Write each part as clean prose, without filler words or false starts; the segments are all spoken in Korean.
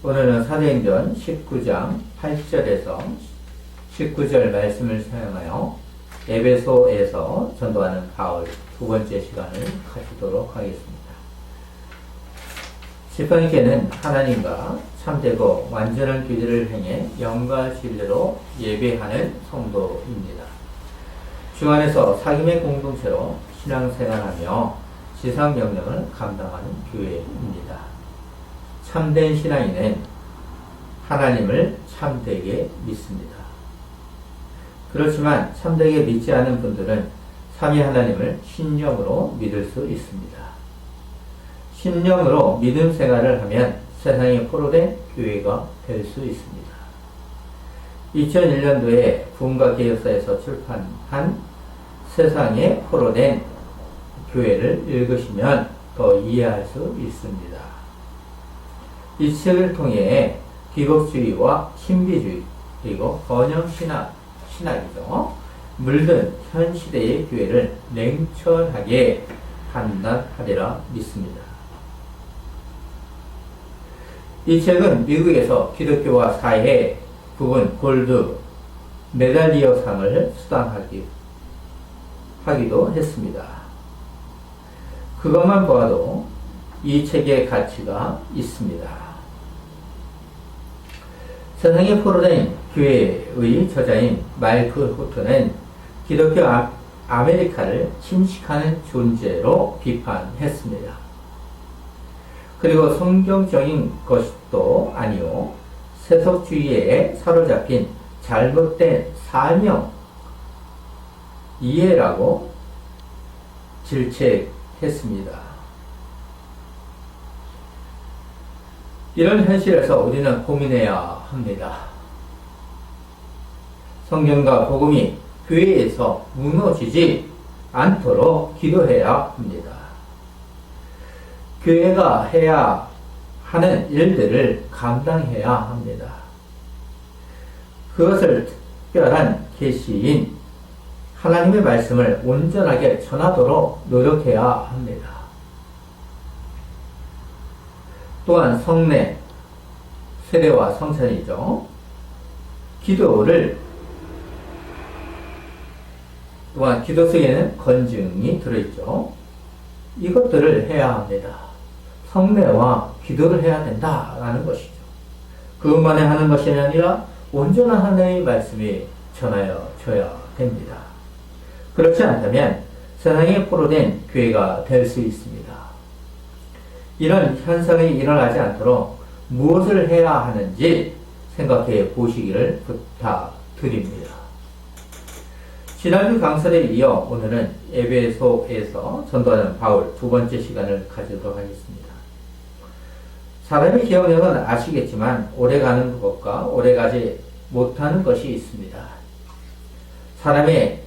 오늘은 사도행전 19장 8절에서 19절 말씀을 사용하여 에베소에서 전도하는 바울 두 번째 시간을 가지도록 하겠습니다. 지팡이께는 하나님과 참되고 완전한 규례를 행해 영과 진리로 예배하는 성도입니다. 주 안에서 사귐의 공동체로 신앙생활하며 지상명령을 감당하는 교회입니다. 참된 신앙인은 하나님을 참되게 믿습니다. 그렇지만 참되게 믿지 않은 분들은 삼위 하나님을 신령으로 믿을 수 있습니다. 신령으로 믿음 생활을 하면 세상에 포로된 교회가 될 수 있습니다. 2001년도에 부흥과 개혁사에서 출판한 세상에 포로된 교회를 읽으시면 더 이해할 수 있습니다. 이 책을 통해 기복주의와 신비주의 그리고 번영신학이죠. 물든 현 시대의 교회를 냉철하게 판단하리라 믿습니다. 이 책은 미국에서 기독교와 사회 부분 골드 메달리어상을 수상하기도 했습니다. 그것만 보아도 이 책의 가치가 있습니다. 세상에 포로된 교회의 저자인 마이클 호트는 기독교 아메리카를 침식하는 존재로 비판했습니다. 그리고 성경적인 것도 아니요 세속주의에 사로잡힌 잘못된 사명 이해라고 질책했습니다. 이런 현실에서 우리는 고민해야 합니다. 성경과 복음이 교회에서 무너지지 않도록 기도해야 합니다. 교회가 해야 하는 일들을 감당해야 합니다. 그것을 특별한 계시인 하나님의 말씀을 온전하게 전하도록 노력해야 합니다. 또한 성례, 세례와 성찬이죠. 또한 기도 속에는 건증이 들어있죠. 이것들을 해야 합니다. 성례와 기도를 해야 된다라는 것이죠. 그것만에 하는 것이 아니라 온전한 하나님의 말씀이 전하여져야 됩니다. 그렇지 않다면 세상에 포로된 교회가 될 수 있습니다. 이런 현상이 일어나지 않도록 무엇을 해야 하는지 생각해 보시기를 부탁드립니다. 지난주 강설에 이어 오늘은 에베소에서 전도하는 바울 두 번째 시간을 가지도록 하겠습니다. 사람의 기억력은 아시겠지만 오래가는 것과 오래가지 못하는 것이 있습니다. 사람에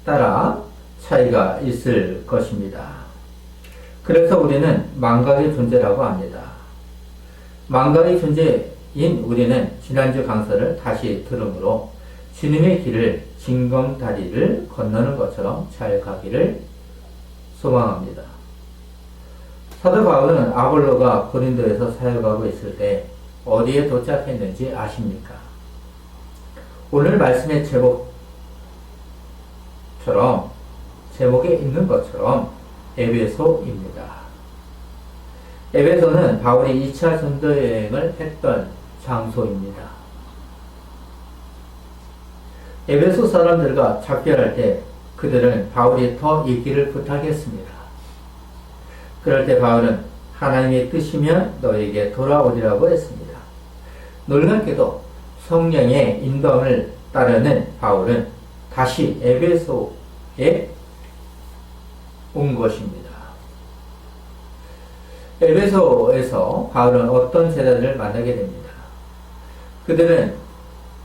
따라 차이가 있을 것입니다. 그래서 우리는 망각의 존재라고 합니다. 망각의 존재인 우리는 지난주 강설을 다시 들으므로 주님의 길을 징검다리를 건너는 것처럼 잘 가기를 소망합니다. 사도 바울은 아볼로가 고린도에서 사역하고 있을 때 어디에 도착했는지 아십니까? 오늘 말씀의 제목에 있는 것처럼 에베소입니다. 에베소는 바울이 2차 전도 여행을 했던 장소입니다. 에베소 사람들과 작별할 때 그들은 바울이 더 있기를 부탁했습니다. 그럴 때 바울은 하나님의 뜻이면 너에게 돌아오리라고 했습니다. 놀랍게도 성령의 인도함을 따르는 바울은 다시 에베소에 온 것입니다. 에베소에서 바울은 어떤 제자들을 만나게 됩니다.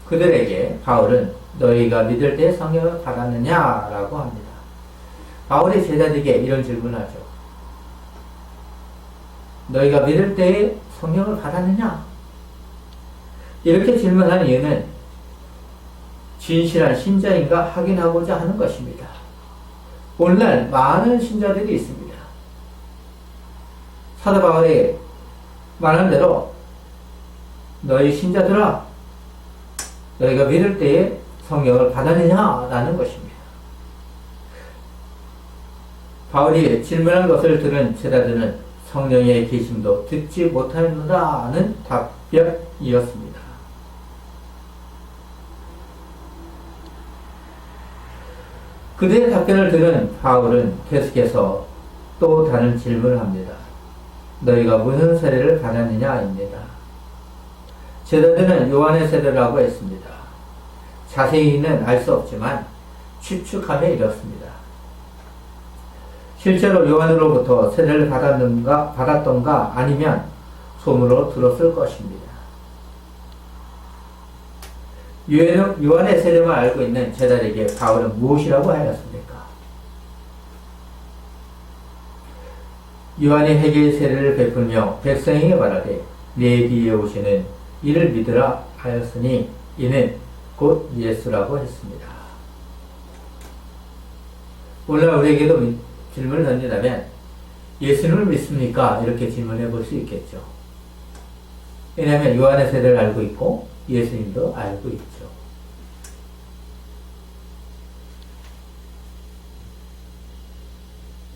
그들에게 바울은 너희가 믿을 때 성령을 받았느냐라고 합니다. 바울이 제자들에게 이런 질문을 하죠. 너희가 믿을 때 성령을 받았느냐? 이렇게 질문하는 이유는 진실한 신자인가 확인하고자 하는 것입니다. 오늘날 많은 신자들이 있습니다. 사도 바울이 말한 대로 너희 신자들아, 너희가 믿을 때에 성령을 받았느냐라는 것입니다. 바울이 질문한 것을 들은 제자들은 성령의 계심도 듣지 못하였노라는 답변이었습니다. 그들의 답변을 들은 바울은 계속해서 또 다른 질문을 합니다. 너희가 무슨 세례를 받았느냐입니다. 제자들은 요한의 세례라고 했습니다. 자세히는 알 수 없지만 추측하며 이렇습니다. 실제로 요한으로부터 세례를 받았던가 아니면 소문으로 들었을 것입니다. 요한의 세례만 알고 있는 제자에게 바울은 무엇이라고 하였습니까? 요한이 회개의 세례를 베풀며 백성에게 말하되 내 뒤에 오시는 이를 믿으라 하였으니 이는 곧 예수라고 했습니다. 오늘 우리에게도 질문을 던진다면 예수님을 믿습니까? 이렇게 질문해 볼 수 있겠죠. 왜냐하면 요한의 세례를 알고 있고 예수님도 알고 있죠.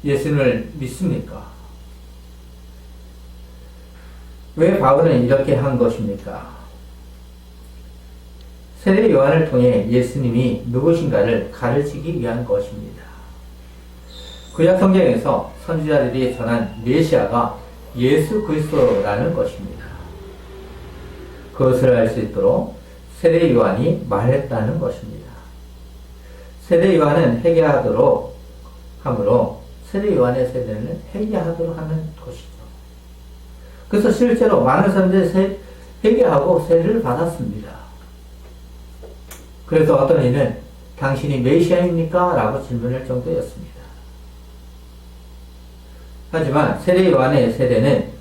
예수님을 믿습니까? 왜 바울은 이렇게 한 것입니까? 세례 요한을 통해 예수님이 누구신가를 가르치기 위한 것입니다. 구약 성경에서 선지자들이 전한 메시아가 예수 그리스도라는 것입니다. 그것을 알 수 있도록 세례 요한이 말했다는 것입니다. 세례 요한은 회개하도록 하므로 세례 요한의 세례는 회개하도록 하는 것이죠. 그래서 실제로 많은 사람들이 회개하고 세례를 받았습니다. 그래서 어떤 이는 당신이 메시아입니까? 라고 질문할 정도였습니다. 하지만 세례 요한의 세례는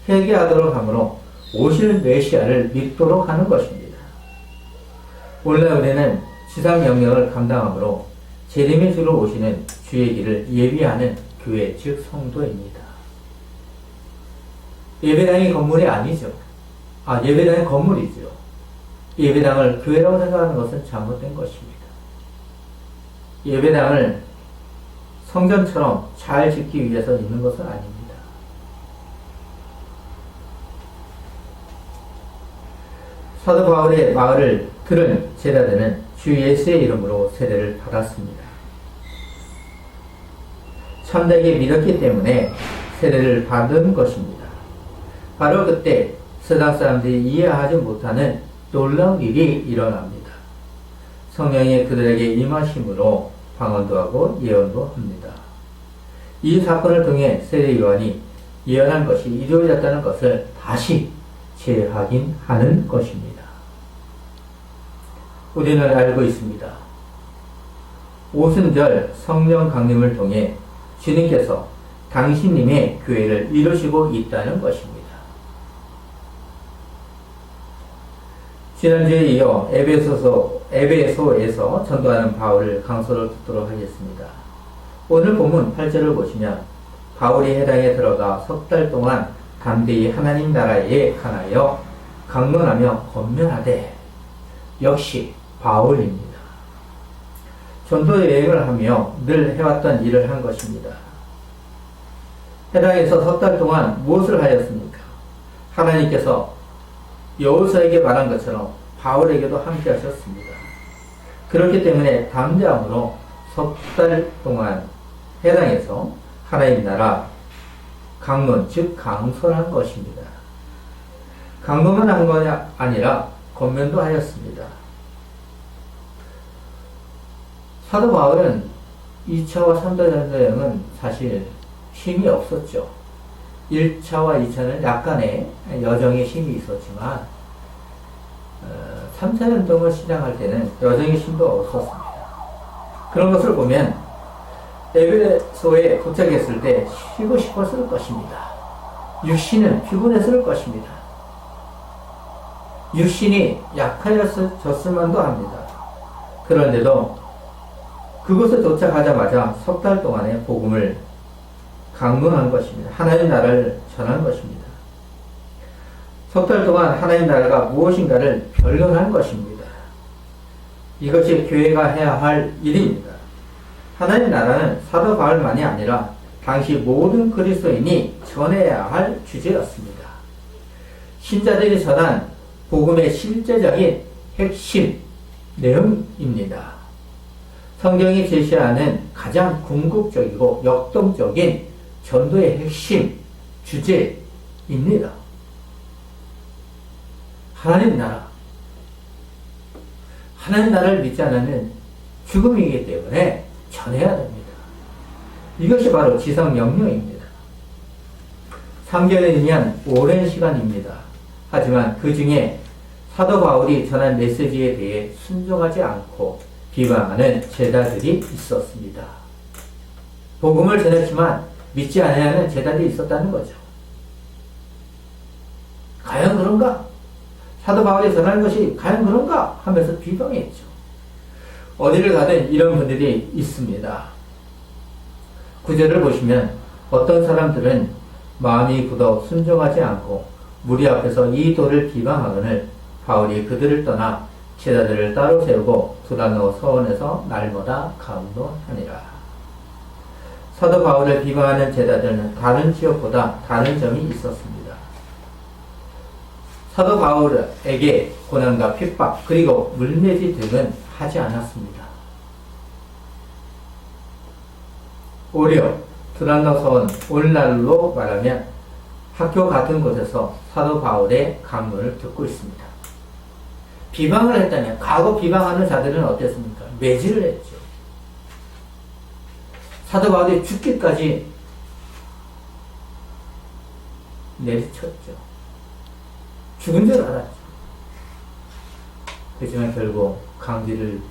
회개하도록 하므로 오실 메시아를 믿도록 하는 것입니다. 원래 우리는 지상 명령을 감당하므로 재림의 주로 오시는 주의 길을 예비하는 교회 즉 성도입니다. 예배당이 건물이 아니죠. 예배당이 건물이죠. 예배당을 교회라고 생각하는 것은 잘못된 것입니다. 예배당을 성전처럼 잘 짓기 위해서 있는 것은 아닙니다. 사도 바울의 말을 들은 제자들은 주 예수의 이름으로 세례를 받았습니다. 참되게 믿었기 때문에 세례를 받은 것입니다. 바로 그때 세상 사람들이 이해하지 못하는 놀라운 일이 일어납니다. 성령이 그들에게 임하심으로 방언도 하고 예언도 합니다. 이 사건을 통해 세례 요한이 예언한 것이 이루어졌다는 것을 다시 재확인하는 것입니다. 우리는 알고 있습니다. 오순절 성령 강림을 통해 주님께서 당신님의 교회를 이루시고 있다는 것입니다. 지난주에 이어 에베소에서 전도하는 바울을 강서를 듣도록 하겠습니다. 오늘 본문 8절을 보시면 바울이 해당에 들어가 석 달 동안 담대히 하나님 나라에 관하여 강론하며 권면하되 역시 바울입니다. 전도 여행을 하며 늘 해왔던 일을 한 것입니다. 해당에서 석 달 동안 무엇을 하였습니까? 하나님께서 여호수아에게 말한 것처럼 바울에게도 함께 하셨습니다. 그렇기 때문에 담대함으로 석 달 동안 해당에서 하나님 나라 강론, 즉 강설한 것입니다. 강론만 한 것이 아니라 권면도 하였습니다. 사도 바울은 2차와 3차 전도여행은 사실 힘이 없었죠. 1차와 2차는 약간의 여정의 힘이 있었지만 3차 전도를 시작할 때는 여정의 힘도 없었습니다. 그런 것을 보면 에베소에 도착했을 때 쉬고 싶었을 것입니다. 육신은 피곤했을 것입니다. 육신이 약하였을 만도 합니다. 그런데도 그곳에 도착하자마자 석 달 동안의 복음을 강론한 것입니다. 하나님 나라를 전한 것입니다. 석 달 동안 하나님 나라가 무엇인가를 변론한 것입니다. 이것이 교회가 해야 할 일입니다. 하나님 나라는 사도 바울만이 아니라 당시 모든 그리스도인이 전해야 할 주제였습니다. 신자들이 전한 복음의 실제적인 핵심 내용입니다. 성경이 제시하는 가장 궁극적이고 역동적인 전도의 핵심 주제입니다. 하나님 나라. 하나님 나라를 믿지 않으면 죽음이기 때문에 전해야 됩니다. 이것이 바로 지상 명령입니다. 3개월이면 오랜 시간입니다. 하지만 그 중에 사도 바울이 전한 메시지에 대해 순종하지 않고 비방하는 제자들이 있었습니다. 복음을 전했지만 믿지 않아야하는 제자들이 있었다는 거죠. 과연 그런가? 사도 바울이 전하는 것이 과연 그런가? 하면서 비방했죠. 어디를 가든 이런 분들이 있습니다. 구절을 보시면 어떤 사람들은 마음이 굳어 순종하지 않고 무리 앞에서 이 도를 비방하거늘 바울이 그들을 떠나 제자들을 따로 세우고 두란노 서원에서 날마다 강론하니라. 사도 바울을 비방하는 제자들은 다른 지역보다 다른 점이 있었습니다. 사도 바울에게 고난과 핍박 그리고 물매지 등은 하지 않았습니다. 오히려 두란노 서원 오늘날로 말하면 학교 같은 곳에서 사도 바울의 강론을 듣고 있습니다. 비방을 했다면 과거 비방하는 자들은 어땠습니까? 매질을 했죠. 사도 바울이 죽기까지 내리쳤죠. 죽은 줄 알았죠. 그렇지만 결국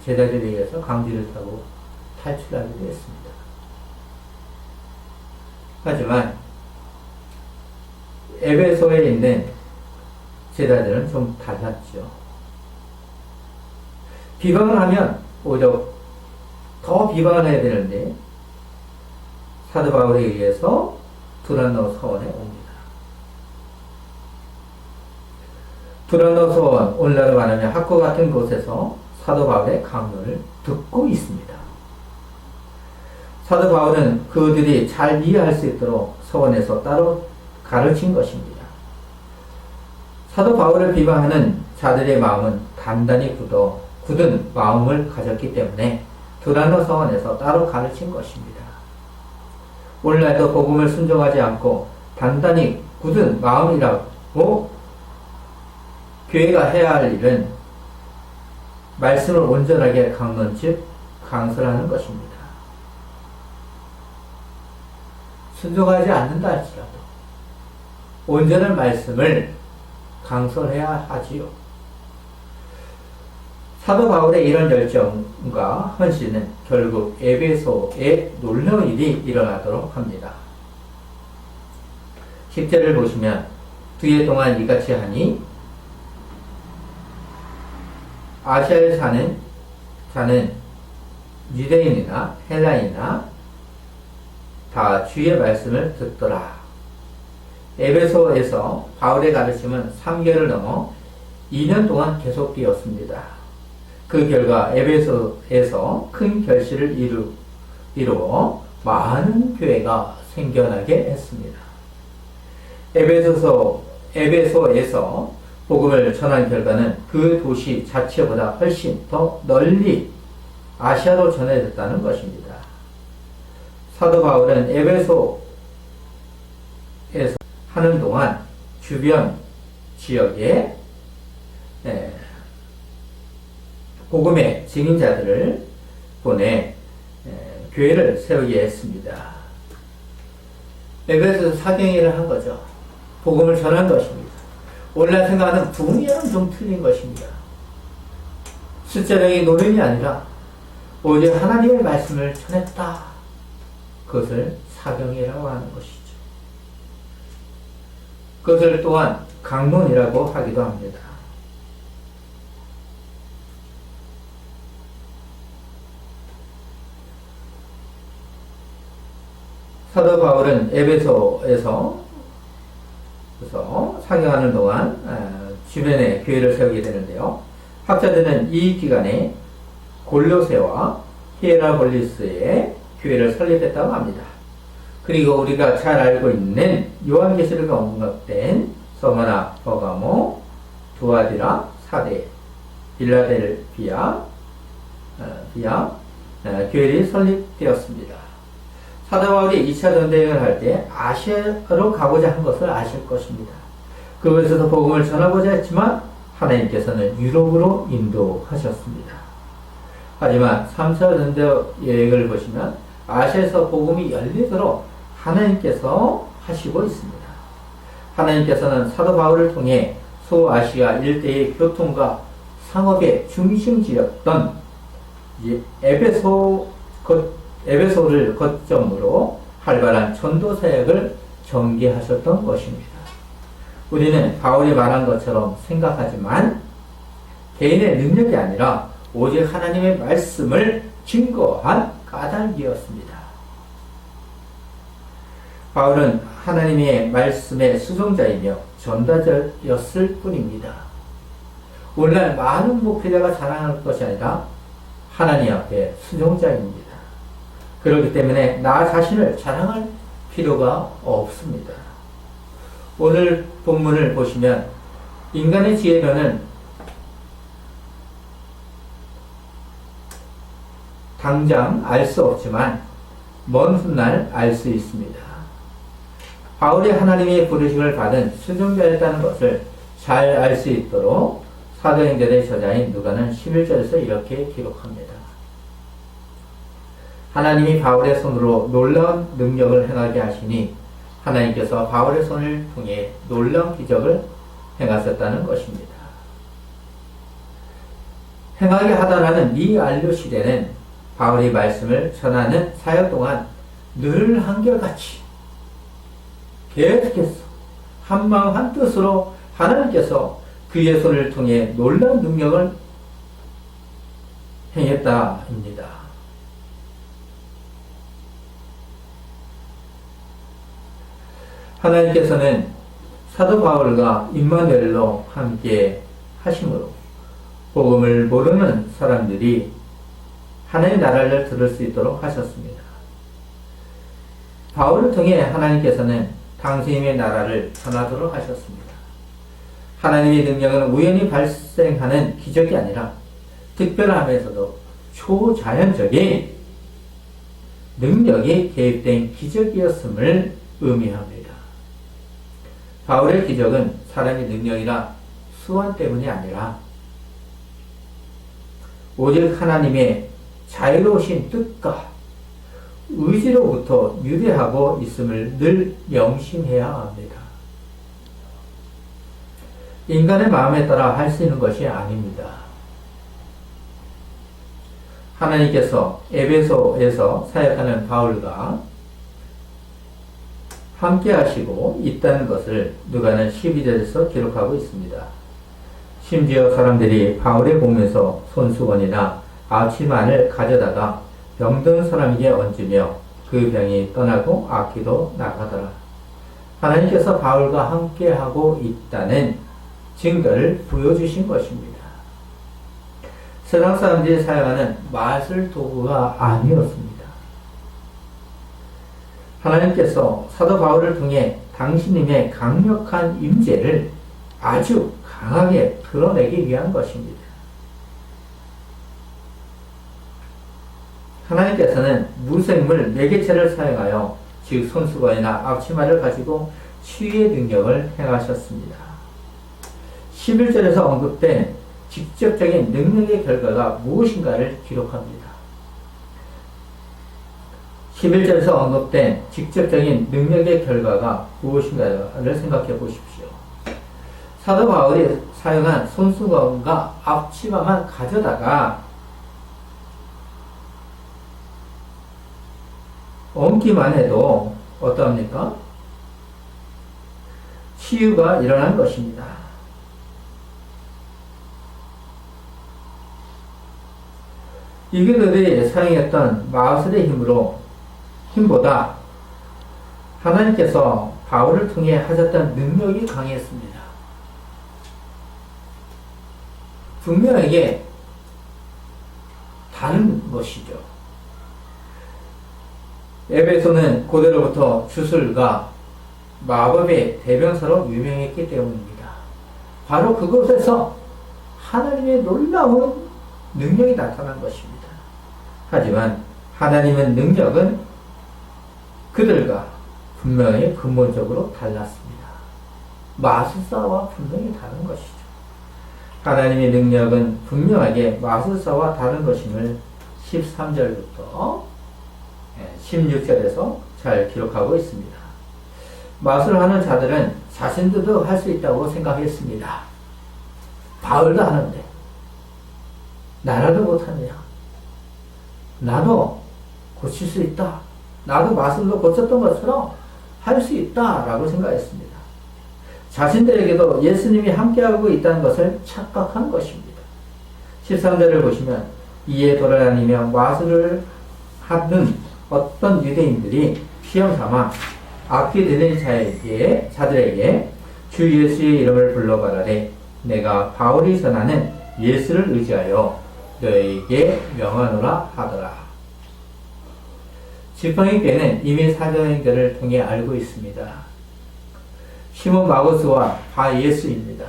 제자들에 의해서 강지를 타고 탈출하기도 했습니다. 하지만 에베소에 있는 제자들은 좀 달랐죠. 비방을 하면 오히려 더 비방을 해야 되는데 사도 바울에 의해서 두란노 서원에 옵니다. 두란노 서원, 오늘날로 말하면 학교 같은 곳에서 사도 바울의 강론을 듣고 있습니다. 사도 바울은 그들이 잘 이해할 수 있도록 서원에서 따로 가르친 것입니다. 사도 바울을 비방하는 자들의 마음은 단단히 굳은 마음을 가졌기 때문에 두란노 서원에서 따로 가르친 것입니다. 오늘날도 복음을 순종하지 않고 단단히 굳은 마음이라고 교회가 해야 할 일은 말씀을 온전하게 강론 즉 강설하는 것입니다. 순종하지 않는다 할지라도 온전한 말씀을 강설해야 하지요. 사도 바울의 이런 열정과 헌신은 결국 에베소에 놀라운 일이 일어나도록 합니다. 10절을 보시면 두해 동안 이같이 하니 아시아에 사는 유대인이나 헬라인이나 다 주의 말씀을 듣더라. 에베소에서 바울의 가르침은 3개월을 넘어 2년 동안 계속되었습니다. 그 결과 에베소에서 큰 결실을 이루어 많은 교회가 생겨나게 했습니다. 에베소에서 복음을 전한 결과는 그 도시 자체보다 훨씬 더 널리 아시아로 전해졌다는 것입니다. 사도 바울은 에베소에서 하는 동안 주변 지역에 복음의 증인자들을 보내 교회를 세우게 했습니다. 에베소에서 사경일을 한 거죠. 복음을 전한 것입니다. 오늘날 생각하는 분야는 좀 틀린 것입니다. 숫자적인 노름이 아니라 오히려 하나님의 말씀을 전했다. 그것을 사경이라고 하는 것이죠. 그것을 또한 강론이라고 하기도 합니다. 사도 바울은 에베소에서 사경하는 동안 주변에 교회를 세우게 되는데요. 학자들은 이 기간에 골로새와 히에라폴리스에 교회를 설립했다고 합니다. 그리고 우리가 잘 알고 있는 요한계시록에 언급된 서머나, 버가모, 두아디라, 사대, 빌라델비아 교회들이 설립되었습니다. 사도 바울이 2차 전대여행을 할 때 아시아로 가고자 한 것을 아실 것입니다. 그곳에서 복음을 전하고자 했지만 하나님께서는 유럽으로 인도하셨습니다. 하지만 3차 전대여행을 보시면 아시아에서 복음이 열리도록 하나님께서 하시고 있습니다. 하나님께서는 사도 바울을 통해 소아시아 일대의 교통과 상업의 중심지였던 에베소를 거점으로 활발한 전도 사역을 전개하셨던 것입니다. 우리는 바울이 말한 것처럼 생각하지만 개인의 능력이 아니라 오직 하나님의 말씀을 증거한 까닭이었습니다. 바울은 하나님의 말씀의 수종자이며 전달자였을 뿐입니다. 오늘날 많은 목회자가 자랑할 것이 아니라 하나님 앞에 수종자입니다. 그렇기 때문에 나 자신을 자랑할 필요가 없습니다. 오늘 본문을 보시면 인간의 지혜로는 당장 알 수 없지만 먼 훗날 알 수 있습니다. 바울이 하나님의 부르심을 받은 수종자였다는 것을 잘 알 수 있도록 사도행전의 저자인 누가는 11절에서 이렇게 기록합니다. 하나님이 바울의 손으로 놀라운 능력을 행하게 하시니 하나님께서 바울의 손을 통해 놀라운 기적을 행하셨다는 것입니다. 행하게 하다라는 이 안료 시대는 바울이 말씀을 전하는 사역 동안 늘 한결같이 계속해서 한마음 한뜻으로 하나님께서 그의 손을 통해 놀라운 능력을 행했다입니다. 하나님께서는 사도 바울과 임마누엘로 함께 하심으로 복음을 모르는 사람들이 하나님의 나라를 들을 수 있도록 하셨습니다. 바울을 통해 하나님께서는 당신의 나라를 전하도록 하셨습니다. 하나님의 능력은 우연히 발생하는 기적이 아니라 특별하면서도 초자연적인 능력이 개입된 기적이었음을 의미합니다. 바울의 기적은 사람의 능력이나 수완 때문이 아니라 오직 하나님의 자유로우신 뜻과 의지로부터 유대하고 있음을 늘 명심해야 합니다. 인간의 마음에 따라 할 수 있는 것이 아닙니다. 하나님께서 에베소에서 사역하는 바울과 함께 하시고 있다는 것을 누가는 12절에서 기록하고 있습니다. 심지어 사람들이 바울의 몸에서 손수건이나 앞치마를 가져다가 병든 사람에게 얹으며 그 병이 떠나고 악기도 나가더라. 하나님께서 바울과 함께하고 있다는 증거를 보여주신 것입니다. 세상 사람들이 사용하는 마술 도구가 아니었습니다. 하나님께서 사도 바울을 통해 당신님의 강력한 임재를 아주 강하게 드러내기 위한 것입니다. 하나님께서는 무생물 매개체를 사용하여 즉 손수건이나 앞치마를 가지고 치유의 능력을 행하셨습니다. 11절에서 언급된 직접적인 능력의 결과가 무엇인가를 기록합니다. 11절에서 언급된 직접적인 능력의 결과가 무엇인가를 생각해 보십시오. 사도 바울이 사용한 손수건과 앞치마만 가져다가 얹기만 해도 어떠합니까? 치유가 일어난 것입니다. 이교도들이 사용했던 마술의 힘보다 하나님께서 바울을 통해 하셨던 능력이 강했습니다. 분명하게 다른 것이죠. 에베소는 고대로부터 주술과 마법의 대명사로 유명했기 때문입니다. 바로 그곳에서 하나님의 놀라운 능력이 나타난 것입니다. 하지만 하나님의 능력은 그들과 분명히 근본적으로 달랐습니다. 마술사와 분명히 다른 것이죠. 하나님의 능력은 분명하게 마술사와 다른 것임을 13절부터 16절에서 잘 기록하고 있습니다. 마술하는 자들은 자신들도 할 수 있다고 생각했습니다. 바울도 하는데 나라도 못하느냐? 나도 고칠 수 있다. 나도 마술로 고쳤던 것처럼 할 수 있다라고 생각했습니다. 자신들에게도 예수님이 함께하고 있다는 것을 착각한 것입니다. 13절을 보시면 이에 돌아다니며 마술을 하는 어떤 유대인들이 시험 삼아 악기 들린 자들에게 주 예수의 이름을 불러 말하되 내가 바울이 전하는 예수를 의지하여 너에게 명하노라 하더라. 지팡이 꾀는 이미 사도행전을 통해 알고 있습니다. 시몬 마고스와 바 예수입니다.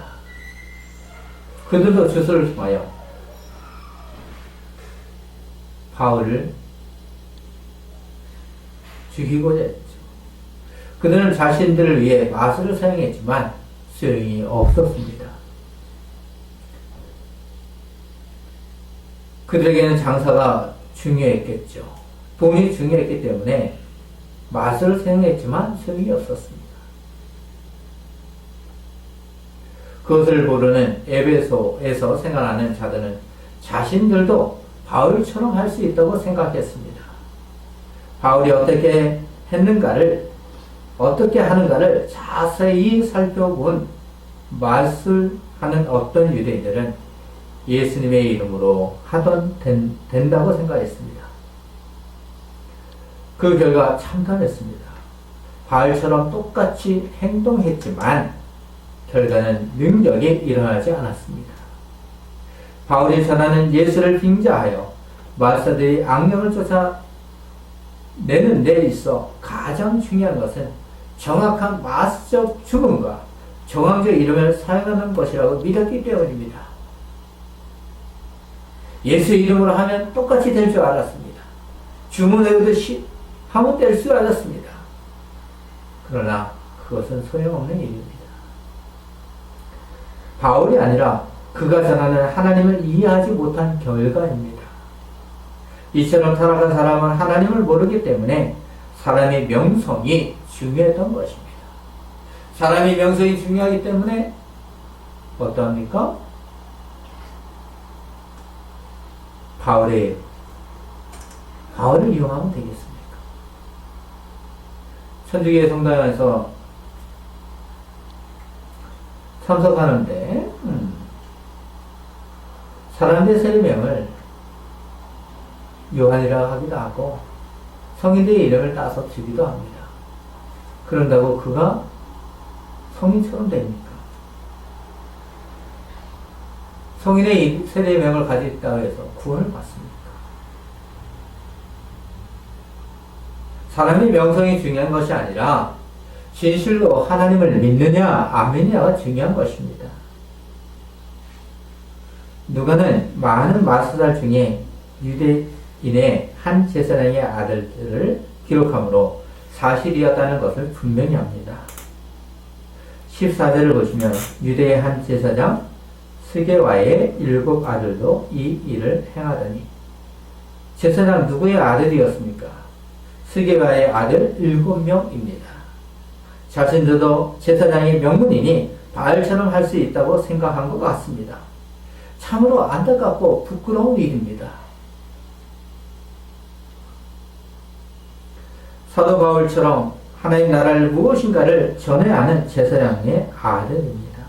그들도 주술을 통하여 바울을 죽이고자 했죠. 그들은 자신들을 위해 마술을 사용했지만 소용이 없었습니다. 그들에게는 장사가 중요했겠죠. 돈이 중요했기 때문에 마술을 사용했지만 소용이 없었습니다. 그것을 모르는 에베소에서 생활하는 자들은 자신들도 바울처럼 할 수 있다고 생각했습니다. 바울이 어떻게 하는가를 자세히 살펴본 마술하는 어떤 유대인들은 예수님의 이름으로 하던 된다고 생각했습니다. 그 결과 참담했습니다. 바울처럼 똑같이 행동했지만 결과는 능력이 일어나지 않았습니다. 바울이 전하는 예수를 빙자하여 마술사들이 악령을 쫓아내는 데 있어 가장 중요한 것은 정확한 마술적 주문과 정황적 이름을 사용하는 것이라고 믿었기 때문입니다. 예수의 이름으로 하면 똑같이 될 줄 알았습니다. 주문해오듯이 하면 될 줄 알았습니다. 그러나 그것은 소용없는 일입니다. 바울이 아니라 그가 전하는 하나님을 이해하지 못한 결과입니다. 이처럼 살아간 사람은 하나님을 모르기 때문에 사람의 명성이 중요했던 것입니다. 사람의 명성이 중요하기 때문에 어떠합니까? 바울을 이용하면 되겠습니까? 천주교의 성당에서 참석하는데 사람들의 세례명을 요한이라고 하기도 하고 성인들의 이름을 따서 주기도 합니다. 그런다고 그가 성인처럼 됩니까? 성인의 세례명을 가지고 있다고 해서 구원을 받습니까? 사람의 명성이 중요한 것이 아니라 진실로 하나님을 믿느냐 안 믿느냐가 중요한 것입니다. 누가는 많은 마술사 중에 유대인의 한 제사장의 아들들을 기록함으로 사실이었다는 것을 분명히 합니다. 14절을 보시면 유대의 한 제사장 스게와의 7 아들도 이 일을 행하더니 제사장 누구의 아들이었습니까? 스게와의 아들 7명입니다. 자신들도 제사장의 명문이니 바알처럼 할 수 있다고 생각한 것 같습니다. 참으로 안타깝고 부끄러운 일입니다. 사도 바울처럼 하나님 나라를 무엇인가를 전해야 하는 제사장의 아들입니다.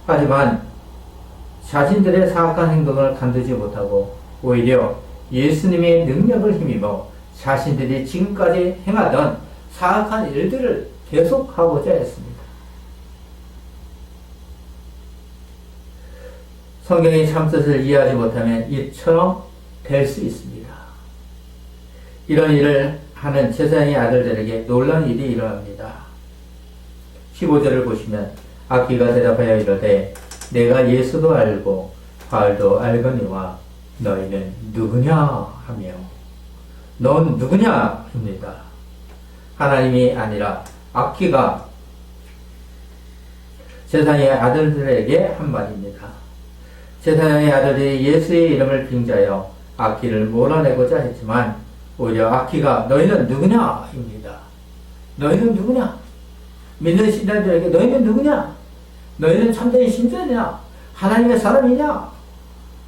하지만 자신들의 사악한 행동을 간두지 못하고 오히려 예수님의 능력을 힘입어 자신들이 지금까지 행하던 사악한 일들을 계속하고자 했습니다. 성경의 참뜻을 이해하지 못하면 이처럼 될 수 있습니다. 이런 일을 하는 제사장의 아들들에게 놀라운 일이 일어납니다. 15절을 보시면 악기가 대답하여 이르되 내가 예수도 알고 바울도 알거니와 너희는 누구냐 하며 넌 누구냐 입니다. 하나님이 아니라 악기가 제사장의 아들들에게 한 말입니다. 제사장의 아들이 예수의 이름을 빙자하여 악기를 몰아내고자 했지만 오히려 악기가 너희는 누구냐 입니다. 너희는 누구냐? 믿는 신자들에게 너희는 누구냐? 너희는 참된 신자냐? 하나님의 사람이냐?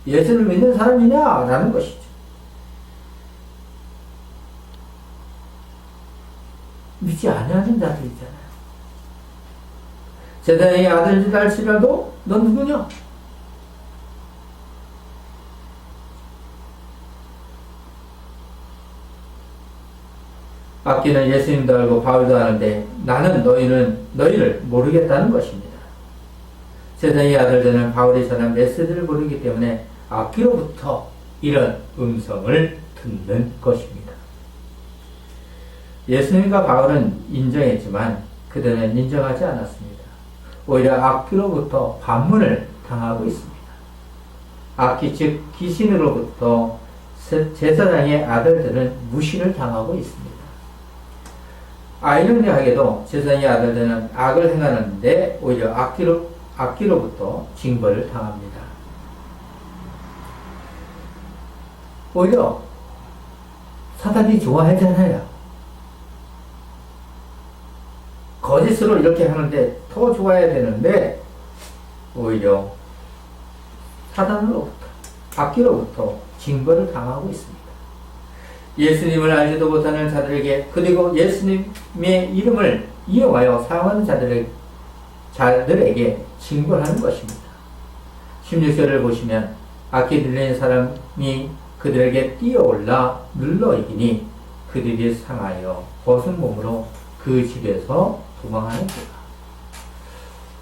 예수를 믿는 사람이냐? 라는 것이죠. 믿지 아니하는 자들 있잖아요. 제사장의 아들들 할지라도 넌 누구냐? 악기는 예수님도 알고 바울도 아는데 나는 너희를 모르겠다는 것입니다. 제사장의 아들들은 바울이 전한 메시지를 모르기 때문에 악기로부터 이런 음성을 듣는 것입니다. 예수님과 바울은 인정했지만 그들은 인정하지 않았습니다. 오히려 악기로부터 반문을 당하고 있습니다. 악기 즉 귀신으로부터 제사장의 아들들은 무시를 당하고 있습니다. 아이러니하게도 제사장의 아들들은 악을 행하는데 오히려 악기로부터 징벌을 당합니다. 오히려 사단이 좋아하잖아요. 거짓으로 이렇게 하는데 더 좋아야 되는데 오히려 사단으로부터 악기로부터 징벌을 당하고 있습니다. 예수님을 알지도 못하는 자들에게 그리고 예수님의 이름을 이용하여 사용하는 자들에게 징벌하는 것입니다. 16절을 보시면 악기 들리는 사람이 그들에게 뛰어올라 눌러 이기니 그들이 상하여 벗은 몸으로 그 집에서 도망하는지라.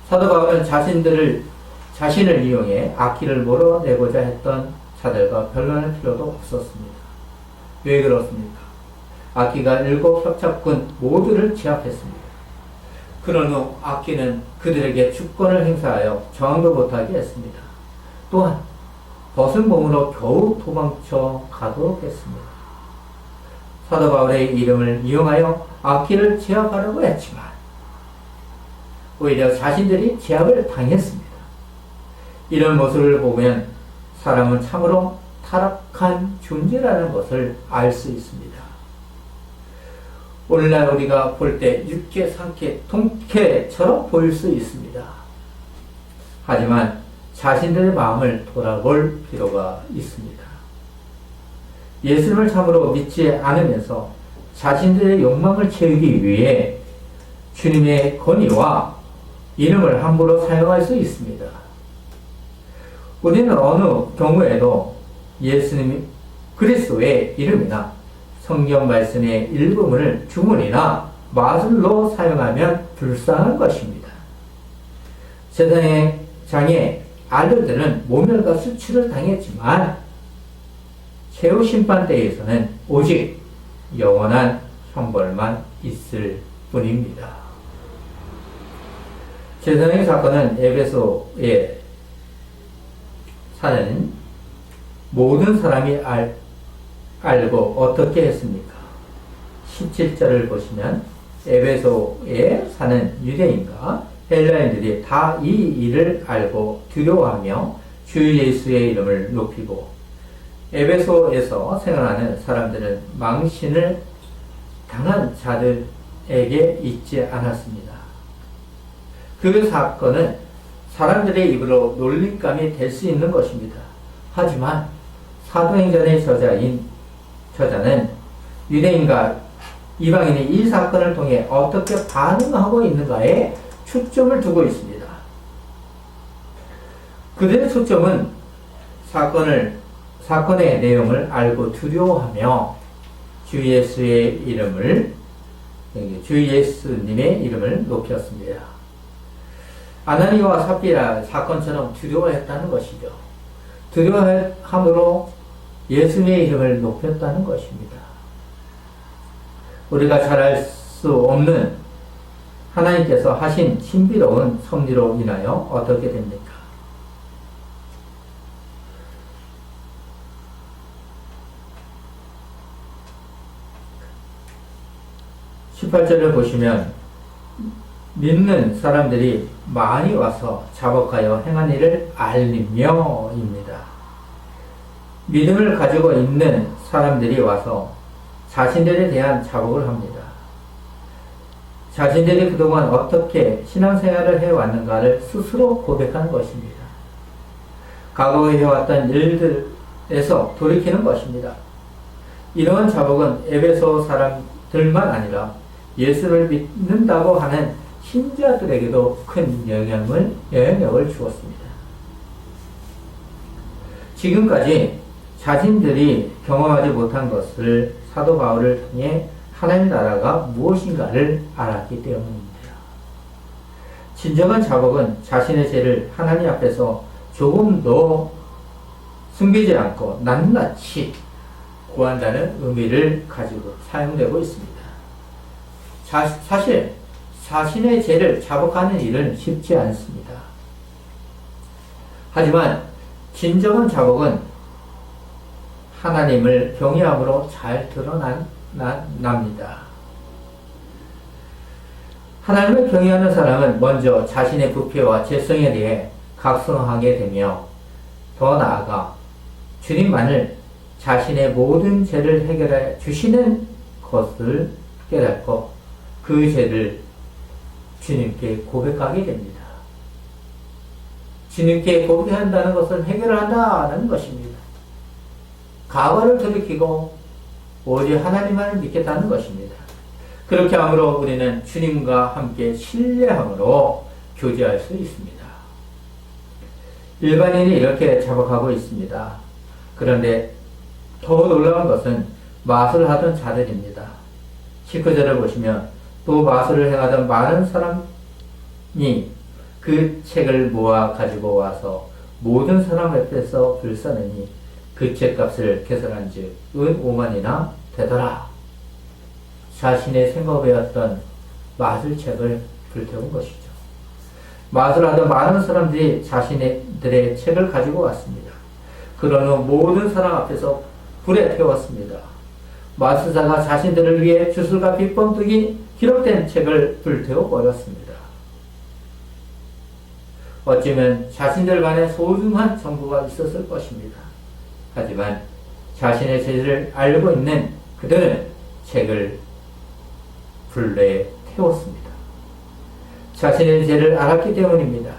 사도 바울은 자신을 이용해 악기를 몰아내고자 했던 자들과 변론할 필요도 없었습니다. 왜 그렇습니까? 악기가 7 협착군 모두를 제압했습니다. 그런 후 악기는 그들에게 주권을 행사하여 저항도 못하게 했습니다. 또한 벗은 몸으로 겨우 도망쳐 가도록 했습니다. 사도 바울의 이름을 이용하여 악기를 제압하려고 했지만 오히려 자신들이 제압을 당했습니다. 이런 모습을 보면 사람은 참으로 타락한 존재라는 것을 알 수 있습니다. 오늘날 우리가 볼 때 육계, 상계, 통계처럼 보일 수 있습니다. 하지만 자신들의 마음을 돌아볼 필요가 있습니다. 예수님을 참으로 믿지 않으면서 자신들의 욕망을 채우기 위해 주님의 권위와 이름을 함부로 사용할 수 있습니다. 우리는 어느 경우에도 예수님 그리스도의 이름이나 성경 말씀의 일부분을 주문이나 마술로 사용하면 불쌍한 것입니다. 제사장의 아들들은 모멸과 수치를 당했지만 최후 심판 때에서는 오직 영원한 형벌만 있을 뿐입니다. 제사장의 사건은 에베소에 사는 모든 사람이 알고 어떻게 했습니까? 17절을 보시면 에베소에 사는 유대인과 헬라인들이 다 이 일을 알고 두려워하며 주 예수의 이름을 높이고 에베소에서 생활하는 사람들은 망신을 당한 자들에게 있지 않았습니다. 그 사건은 사람들의 입으로 놀림감이 될 수 있는 것입니다. 하지만 사도행전의 저자는 유대인과 이방인이 이 사건을 통해 어떻게 반응하고 있는가에 초점을 두고 있습니다. 그들의 초점은 사건의 내용을 알고 두려워하며 주 예수의 이름을, 주 예수님의 이름을 높였습니다. 아나니아와 삽비라 사건처럼 두려워했다는 것이죠. 두려워함으로 예수님의 이름을 높였다는 것입니다. 우리가 잘할 수 없는 하나님께서 하신 신비로운 섭리로 인하여 어떻게 됩니까? 18절을 보시면 믿는 사람들이 많이 와서 자복하여 행한 일을 알리며 입니다. 믿음을 가지고 있는 사람들이 와서 자신들에 대한 자복을 합니다. 자신들이 그동안 어떻게 신앙생활을 해왔는가를 스스로 고백하는 것입니다. 과거에 해왔던 일들에서 돌이키는 것입니다. 이러한 자복은 에베소 사람들만 아니라 예수를 믿는다고 하는 신자들에게도 큰 영향력을 주었습니다. 지금까지 자신들이 경험하지 못한 것을 사도 바울을 통해 하나님 나라가 무엇인가를 알았기 때문입니다. 진정한 자복은 자신의 죄를 하나님 앞에서 조금도 숨기지 않고 낱낱이 구한다는 의미를 가지고 사용되고 있습니다. 사실 자신의 죄를 자복하는 일은 쉽지 않습니다. 하지만 진정한 자복은 하나님을 경외함으로 잘 드러납니다. 하나님을 경외하는 사람은 먼저 자신의 부패와 죄성에 대해 각성하게 되며 더 나아가 주님만을 자신의 모든 죄를 해결해 주시는 것을 깨닫고 그 죄를 주님께 고백하게 됩니다. 주님께 고백한다는 것은 해결한다는 것입니다. 과거를 돌이키고 오직 하나님만을 믿겠다는 것입니다. 그렇게 함으로 우리는 주님과 함께 신뢰함으로 교제할 수 있습니다. 일반인이 이렇게 자복하고 있습니다. 그런데 더 놀라운 것은 마술하던 자들입니다. 19절을 보시면 또 마술을 행하던 많은 사람이 그 책을 모아 가지고 와서 모든 사람 앞에서 불사느니 그 책값을 계산한 즉 은 5만이나 되더라. 자신의 생각해왔던 마술책을 불태운 것이죠. 마술하던 많은 사람들이 자신들의 책을 가지고 왔습니다. 그런 후 모든 사람 앞에서 불에 태웠습니다. 마술사가 자신들을 위해 주술과 비법 등이 기록된 책을 불태워 버렸습니다. 어쩌면 자신들만의 소중한 정보가 있었을 것입니다. 하지만 자신의 죄를 알고 있는 그들은 책을 불에 태웠습니다. 자신의 죄를 알았기 때문입니다.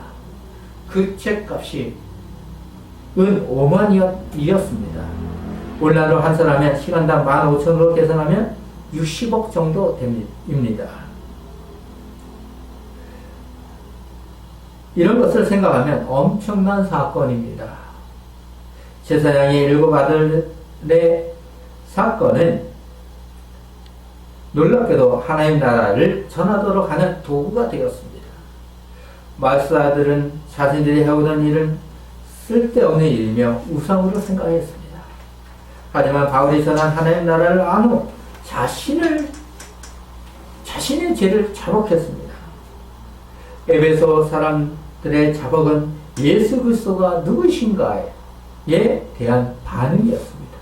그 책값이 은 5만이었습니다. 오늘날로 한 사람의 시간당 15,000으로 계산하면 60억 정도 됩니다. 이런 것을 생각하면 엄청난 사건입니다. 제사장의 7 아들의 사건은 놀랍게도 하나님 나라를 전하도록 하는 도구가 되었습니다. 마술사들은 자신들이 해오던 일은 쓸데없는 일이며 우상으로 생각했습니다. 하지만 바울이 전한 하나님 나라를 안 후 자신의 죄를 자복했습니다. 에베소 사람들의 자복은 예수 그리스도가 누구신가에 대한 반응이었습니다.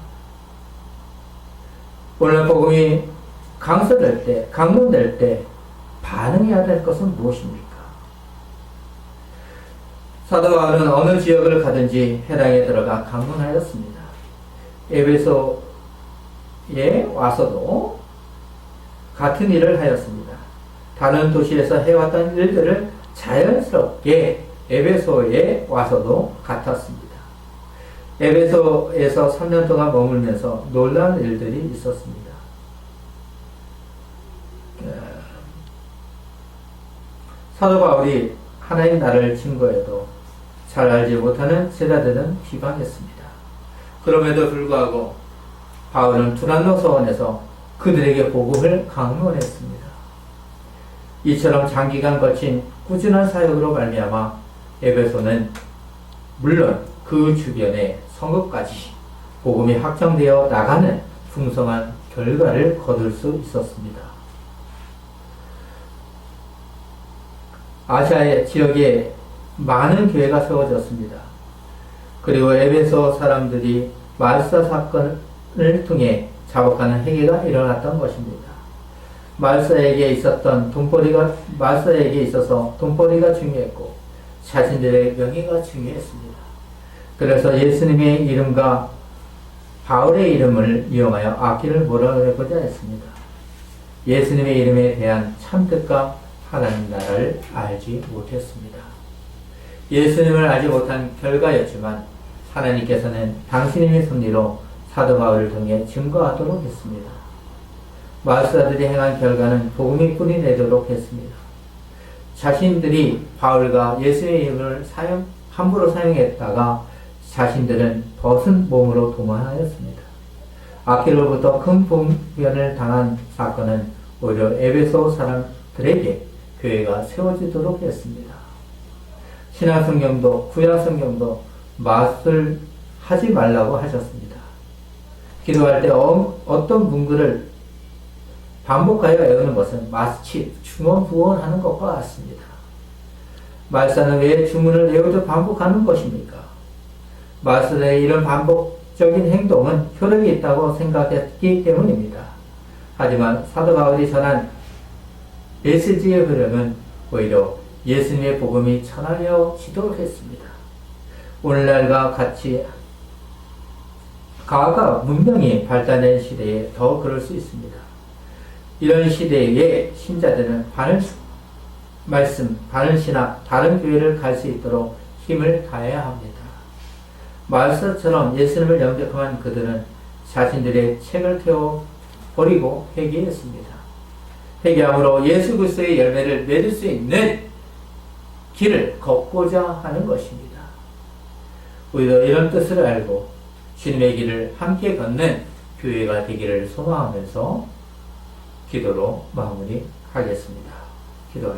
오늘 복음이 강서될 때, 강론될 때 반응해야 될 것은 무엇입니까? 사도 바울은 어느 지역을 가든지 해당에 들어가 강론하였습니다. 에베소에 와서도 같은 일을 하였습니다. 다른 도시에서 해왔던 일들을 자연스럽게 에베소에 와서도 같았습니다. 에베소에서 3년 동안 머물면서 놀라운 일들이 있었습니다. 사도 바울이 하나님 나라를 증거해도 잘 알지 못하는 제자들은 비방했습니다. 그럼에도 불구하고 바울은 두란노 서원에서 그들에게 복음을 강론했습니다. 이처럼 장기간 거친 꾸준한 사역으로 말미암아 에베소는 물론 그 주변의 성읍까지 복음이 확장되어 나가는 풍성한 결과를 거둘 수 있었습니다. 아시아 지역에 많은 교회가 세워졌습니다. 그리고 에베소 사람들이 말사 사건을 통해 자복하는 회개가 일어났던 것입니다. 말사에게 있어서 돈벌이가 중요했고 자신들의 명예가 중요했습니다. 그래서 예수님의 이름과 바울의 이름을 이용하여 악기를 몰아내고자 했습니다. 예수님의 이름에 대한 참뜻과 하나님 나라를 알지 못했습니다. 예수님을 알지 못한 결과였지만 하나님께서는 당신의 섭리로 사도 바울을 통해 증거하도록 했습니다. 마술사들이 행한 결과는 복음이 뿌리 내도록 했습니다. 자신들이 바울과 예수의 이름을 함부로 사용했다가 자신들은 벗은 몸으로 도망하였습니다. 아킬로부터 큰 봉변을 당한 사건은 오히려 에베소 사람들에게 교회가 세워지도록 했습니다. 신약성경도 구약성경도 마술하지 말라고 하셨습니다. 기도할 때 어떤 문구를 반복하여 외우는 것은 마치 중언부언하는 것과 같습니다. 말사는 왜 주문을 외우듯 반복하는 것입니까? 마술의 이런 반복적인 행동은 효력이 있다고 생각했기 때문입니다. 하지만 사도 바울이 전한 메시지의 흐름은 오히려 예수님의 복음이 전하여지도록 했습니다. 오늘날과 같이 과학과 문명이 발달된 시대에 더 그럴 수 있습니다. 이런 시대에 신자들은 바른 말씀, 바른 신학, 다른 교회를 갈 수 있도록 힘을 다해야 합니다. 말씀처럼 예수님을 영접한 그들은 자신들의 책을 태워버리고 회개했습니다. 회개함으로 예수 그리스도의 열매를 맺을 수 있는 길을 걷고자 하는 것입니다. 우리도 이런 뜻을 알고 주님의 길을 함께 걷는 교회가 되기를 소망하면서 기도로 마무리하겠습니다. 기도